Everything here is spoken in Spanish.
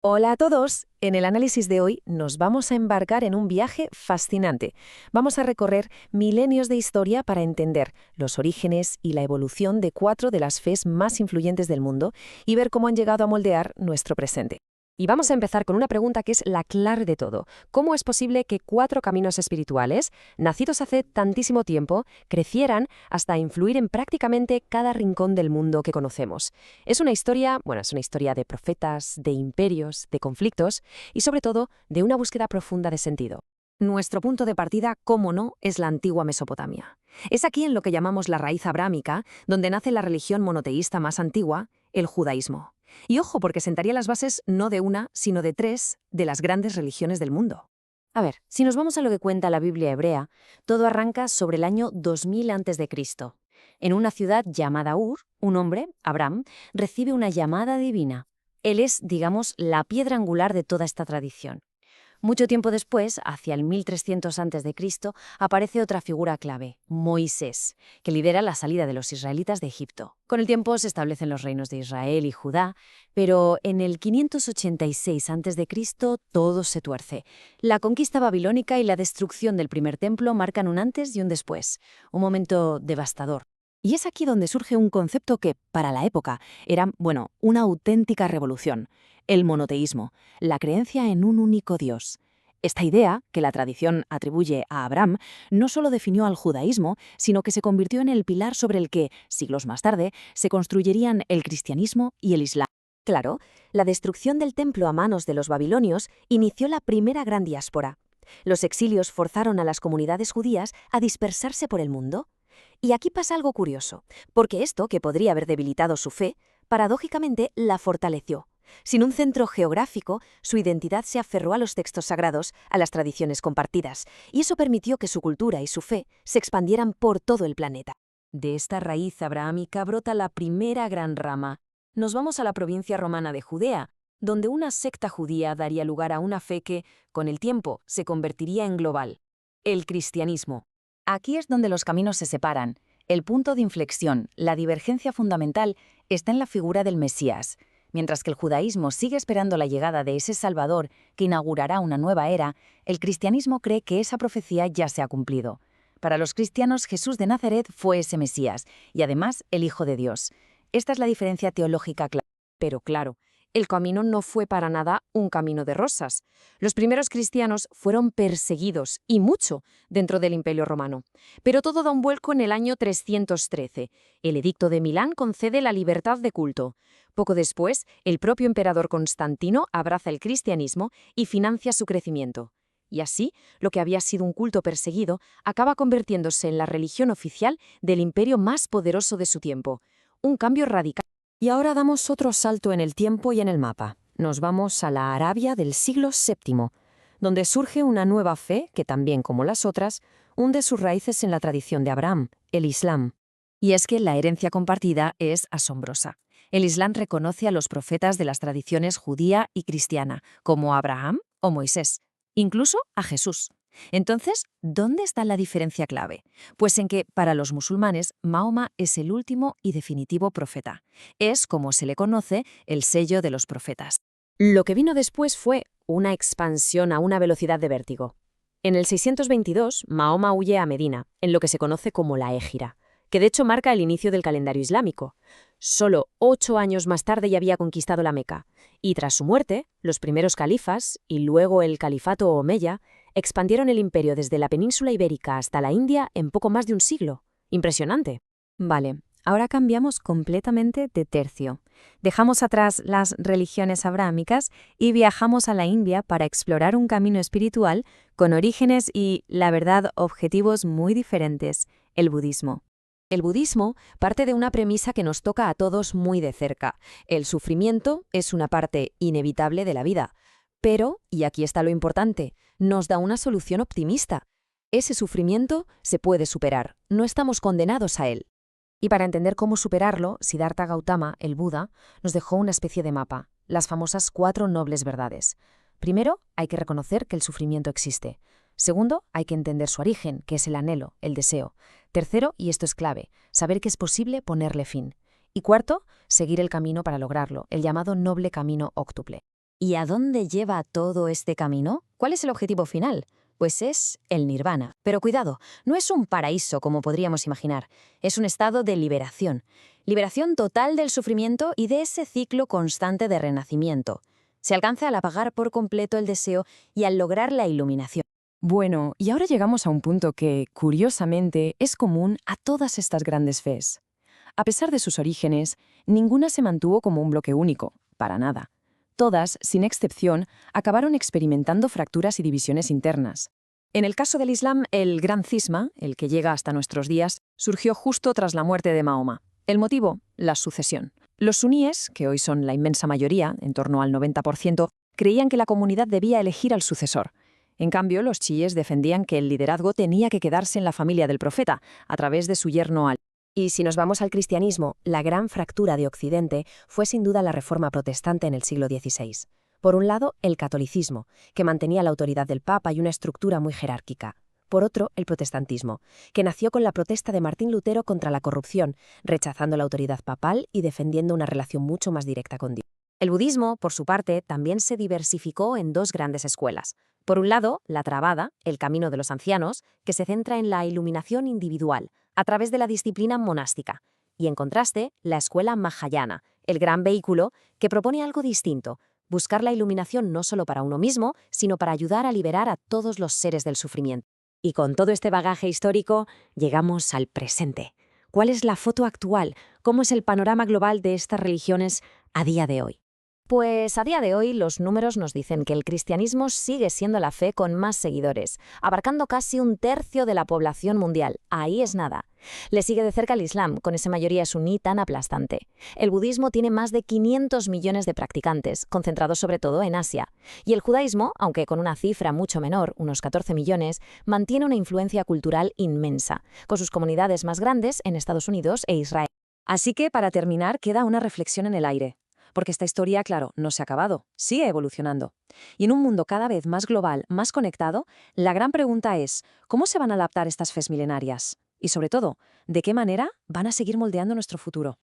Hola a todos. En el análisis de hoy nos vamos a embarcar en un viaje fascinante. Vamos a recorrer milenios de historia para entender los orígenes y la evolución de cuatro de las fes más influyentes del mundo y ver cómo han llegado a moldear nuestro presente. Y vamos a empezar con una pregunta que es la clave de todo. ¿Cómo es posible que cuatro caminos espirituales, nacidos hace tantísimo tiempo, crecieran hasta influir en prácticamente cada rincón del mundo que conocemos? Es una historia, es una historia de profetas, de imperios, de conflictos y sobre todo de una búsqueda profunda de sentido. Nuestro punto de partida, cómo no, es la antigua Mesopotamia. Es aquí en lo que llamamos la raíz abrámica, donde nace la religión monoteísta más antigua, el judaísmo. Y ojo, porque sentaría las bases no de una, sino de tres de las grandes religiones del mundo. A ver, si nos vamos a lo que cuenta la Biblia hebrea, todo arranca sobre el año 2000 a.C. En una ciudad llamada Ur, un hombre, Abraham, recibe una llamada divina. Él es, digamos, la piedra angular de toda esta tradición. Mucho tiempo después, hacia el 1300 a.C., aparece otra figura clave, Moisés, que lidera la salida de los israelitas de Egipto. Con el tiempo se establecen los reinos de Israel y Judá, pero en el 586 a.C. todo se tuerce. La conquista babilónica y la destrucción del primer templo marcan un antes y un después, un momento devastador. Y es aquí donde surge un concepto que, para la época, era, una auténtica revolución: el monoteísmo, la creencia en un único Dios. Esta idea, que la tradición atribuye a Abraham, no solo definió al judaísmo, sino que se convirtió en el pilar sobre el que, siglos más tarde, se construirían el cristianismo y el islam. Claro, la destrucción del templo a manos de los babilonios inició la primera gran diáspora. Los exilios forzaron a las comunidades judías a dispersarse por el mundo. Y aquí pasa algo curioso, porque esto, que podría haber debilitado su fe, paradójicamente la fortaleció. Sin un centro geográfico, su identidad se aferró a los textos sagrados, a las tradiciones compartidas, y eso permitió que su cultura y su fe se expandieran por todo el planeta. De esta raíz abrahámica brota la primera gran rama. Nos vamos a la provincia romana de Judea, donde una secta judía daría lugar a una fe que, con el tiempo, se convertiría en global: el cristianismo. Aquí es donde los caminos se separan. El punto de inflexión, la divergencia fundamental, está en la figura del Mesías. Mientras que el judaísmo sigue esperando la llegada de ese Salvador que inaugurará una nueva era, el cristianismo cree que esa profecía ya se ha cumplido. Para los cristianos, Jesús de Nazaret fue ese Mesías, y además el Hijo de Dios. Esta es la diferencia teológica clara. Pero claro, el camino no fue para nada un camino de rosas. Los primeros cristianos fueron perseguidos, y mucho, dentro del Imperio Romano. Pero todo da un vuelco en el año 313. El Edicto de Milán concede la libertad de culto. Poco después, el propio emperador Constantino abraza el cristianismo y financia su crecimiento. Y así, lo que había sido un culto perseguido acaba convirtiéndose en la religión oficial del imperio más poderoso de su tiempo. Un cambio radical. Y ahora damos otro salto en el tiempo y en el mapa. Nos vamos a la Arabia del siglo VII, donde surge una nueva fe que, también como las otras, hunde sus raíces en la tradición de Abraham, el Islam. Y es que la herencia compartida es asombrosa. El Islam reconoce a los profetas de las tradiciones judía y cristiana, como Abraham o Moisés, incluso a Jesús. Entonces, ¿dónde está la diferencia clave? Pues en que, para los musulmanes, Mahoma es el último y definitivo profeta. Es, como se le conoce, el sello de los profetas. Lo que vino después fue una expansión a una velocidad de vértigo. En el 622, Mahoma huye a Medina, en lo que se conoce como la Égira, que de hecho marca el inicio del calendario islámico. Solo 8 años más tarde ya había conquistado la Meca, y tras su muerte, los primeros califas, y luego el califato omeya, expandieron el imperio desde la península ibérica hasta la India en poco más de un siglo. Impresionante. Vale, ahora cambiamos completamente de tercio. Dejamos atrás las religiones abrahámicas y viajamos a la India para explorar un camino espiritual con orígenes y, la verdad, objetivos muy diferentes: el budismo. El budismo parte de una premisa que nos toca a todos muy de cerca. El sufrimiento es una parte inevitable de la vida. Pero, y aquí está lo importante, nos da una solución optimista. Ese sufrimiento se puede superar, no estamos condenados a él. Y para entender cómo superarlo, Siddhartha Gautama, el Buda, nos dejó una especie de mapa, las famosas 4 nobles verdades. Primero, hay que reconocer que el sufrimiento existe. Segundo, hay que entender su origen, que es el anhelo, el deseo. Tercero, y esto es clave, saber que es posible ponerle fin. Y cuarto, seguir el camino para lograrlo, el llamado noble camino óctuple. ¿Y a dónde lleva todo este camino? ¿Cuál es el objetivo final? Pues es el nirvana. Pero cuidado, no es un paraíso como podríamos imaginar. Es un estado de liberación. Liberación total del sufrimiento y de ese ciclo constante de renacimiento. Se alcanza al apagar por completo el deseo y al lograr la iluminación. Bueno, y ahora llegamos a un punto que, curiosamente, es común a todas estas grandes fes. A pesar de sus orígenes, ninguna se mantuvo como un bloque único, para nada. Todas, sin excepción, acabaron experimentando fracturas y divisiones internas. En el caso del Islam, el gran cisma, el que llega hasta nuestros días, surgió justo tras la muerte de Mahoma. El motivo, la sucesión. Los suníes, que hoy son la inmensa mayoría, en torno al 90%, creían que la comunidad debía elegir al sucesor. En cambio, los chiíes defendían que el liderazgo tenía que quedarse en la familia del profeta, a través de su yerno Ali. Y si nos vamos al cristianismo, la gran fractura de Occidente fue sin duda la Reforma protestante en el siglo XVI. Por un lado, el catolicismo, que mantenía la autoridad del Papa y una estructura muy jerárquica. Por otro, el protestantismo, que nació con la protesta de Martín Lutero contra la corrupción, rechazando la autoridad papal y defendiendo una relación mucho más directa con Dios. El budismo, por su parte, también se diversificó en dos grandes escuelas. Por un lado, la Theravada, el camino de los ancianos, que se centra en la iluminación individual, a través de la disciplina monástica. Y en contraste, la escuela Mahayana, el gran vehículo, que propone algo distinto, buscar la iluminación no solo para uno mismo, sino para ayudar a liberar a todos los seres del sufrimiento. Y con todo este bagaje histórico, llegamos al presente. ¿Cuál es la foto actual? ¿Cómo es el panorama global de estas religiones a día de hoy? Pues a día de hoy los números nos dicen que el cristianismo sigue siendo la fe con más seguidores, abarcando casi un tercio de la población mundial. Ahí es nada. Le sigue de cerca el Islam, con esa mayoría suní tan aplastante. El budismo tiene más de 500 millones de practicantes, concentrados sobre todo en Asia. Y el judaísmo, aunque con una cifra mucho menor, unos 14 millones, mantiene una influencia cultural inmensa, con sus comunidades más grandes en Estados Unidos e Israel. Así que, para terminar, queda una reflexión en el aire. Porque esta historia, claro, no se ha acabado, sigue evolucionando. Y en un mundo cada vez más global, más conectado, la gran pregunta es, ¿cómo se van a adaptar estas fes milenarias? Y sobre todo, ¿de qué manera van a seguir moldeando nuestro futuro?